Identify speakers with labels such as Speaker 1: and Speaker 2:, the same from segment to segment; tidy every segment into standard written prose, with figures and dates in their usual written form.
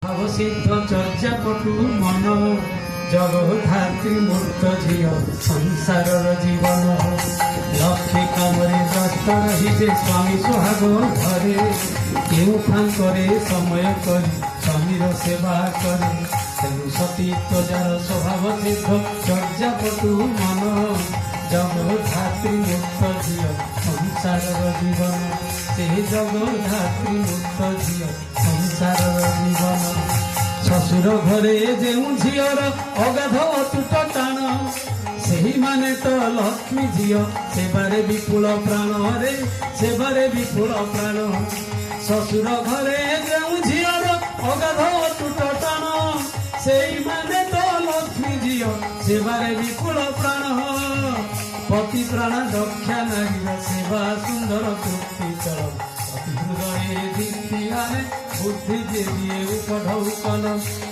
Speaker 1: सिद्ध चर्चा पटु मन जगधात्री मूर्त झील संसार जीवन लक्ष्य कामरे व्यस्त रही जे स्वामी सुहाग घरे केउ फांकरे समय करी स्वामीर सेवा करे तेणु सतीत्व जार स्वभाव सिद्ध चर्चा पटु मन जगधात्री मूर्त झील संसार जीवन से जगधात्री मूर्त झील संसार जीवन शशुर घरे जो झीर अगाध अतुट टाण से माने तो लक्ष्मी झील सेबारे विपुल प्राण रे सेबारे विपुल प्राण शशुर घरे जो झीर अगाध अतुट टाण से माने तो लक्ष्मी झील सेबारे विपुल प्राण पति प्राण दक्षा नारी सेवा सुंदर तृप्ति चरण हृदय दीप्ति आने बुद्धि जे दिए उपढौकन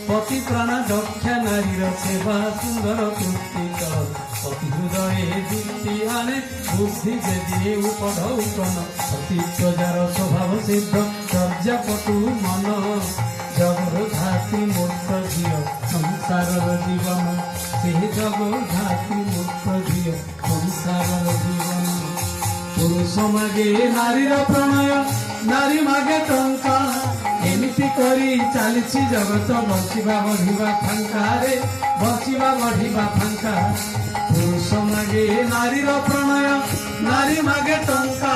Speaker 1: पति प्राण दक्षा नारी सेवा सुंदर तृप्ति चरण पति हृदय दीप्ति आने बुद्धि जे दिए उपढौकन सतीत्व जार स्वभाव सिद्ध चर्चा पटु मन जगधात्री मूर्त झील संसार जीवन से जगधात्री मूर्त झील संसार जीवन पुरुष मागे नारीर प्रणय नारी मागे टंका एमिति करी चली जगत बसिबा बढ़िबा फांका रे बसिबा बढ़िबा फांका पुरुष मागे नारीर प्रणय नारी मागे टंका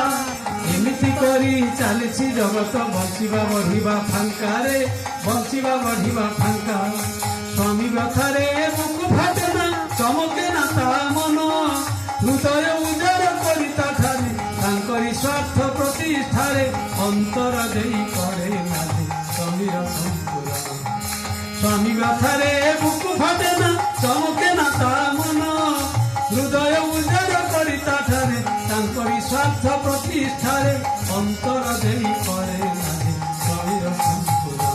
Speaker 1: एमिति करी चली जगत बसिबा बढ़िबा फांका रे बसिबा बढ़िबा फांका स्वामी व्यथारे बुक फाटेना चमके ना ता मन हृदय उजार करी ताठारे तांकरी स्वार्थ प्रतिष्ठारे अंतर देई करे नाजी स्वामीर संपूर्ण स्वामी व्यथारे बुक फाटेना चमके ना ता मन हृदय उजार करी ताठारे तांकरी स्वार्थ प्रतिष्ठारे अंतर देई करे नाजी स्वामीर संपूर्ण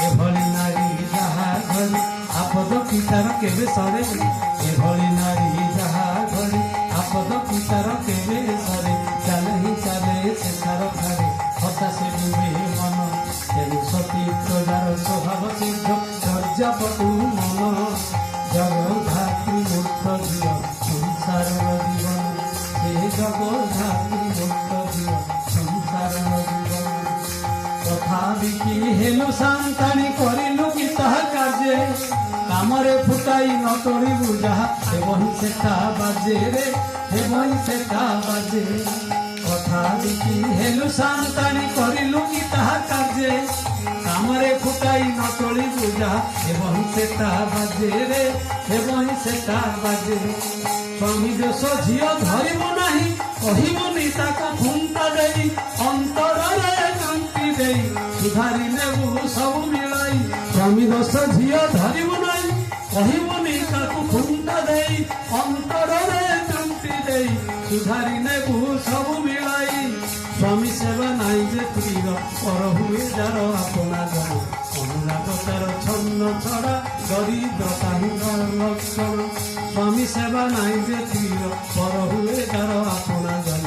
Speaker 1: एभली नारी जहा घरी आपद पितार केबे सरे एभली नारी जहा घरी आपद पितार केबे सरे चाले ही चाले शेषार खारे हता से डुबे मन तेणु सतीत्व जार स्वभाव सिद्ध चर्चा पटु मन जगधात्री मूर्त झील संसार जीवन से जगधात्री मूर्त झील संसार जीवन कथा बिकी हेलु सांताणी करिलु कि ताहा कार्ये कामरे फुटाई न तोड़ू जहा हेबही सेटा बाजे रे हेबही सेटा बाजे कथा बिकी हेलु सांताणी करिलु कि ताहा कार्ये कामरे फुटाई न तोड़ू जहा हेबही सेटा बाजे रे हेबही सेटा बाजे स्वामी दोष झील धरिबु नाही कहिबुनी ताको खुंटा देई अंतରରେ कांति देई सुधारी नेबु सब मिलाई स्वामी दोष झील धरिबु नाही कहिबुनी ताको खुंटा देई अंतରରେ कांति देई सुधारी नेबु सब मिलाई स्वामी सेवा नाई जे प्रिय पर हुए जार अपना जन अनुराग तार छन्न छड़ा दरिद्रता ही लक्षण स्वामी सेवा नाई जे प्रिय पर हुए जार अपना जन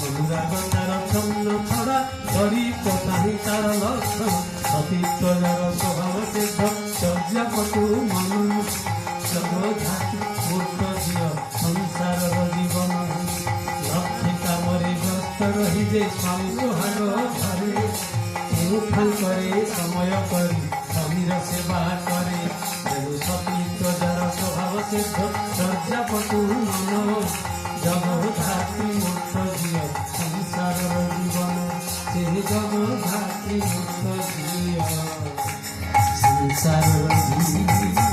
Speaker 1: अनुराग तार छन्न छड़ा दरिद्रता ही तार लक्षण सतीत्व जार स्वभाव सिद्ध चर्चा पटु मन जगधात्री मूर्त झील संसार जीवन लक्ष्य कामरे व्यस्त रही जे स्वामी सुहाग घरे केउ फांकरे समय करी स्वामीर सेवा करे तेणु सतीत्व जार स्वभाव सिद्ध चर्चा पटु मन जगधात्री मूर्त झील संसार जीवन से जगधात्री मूर्त झील संसार जीवन।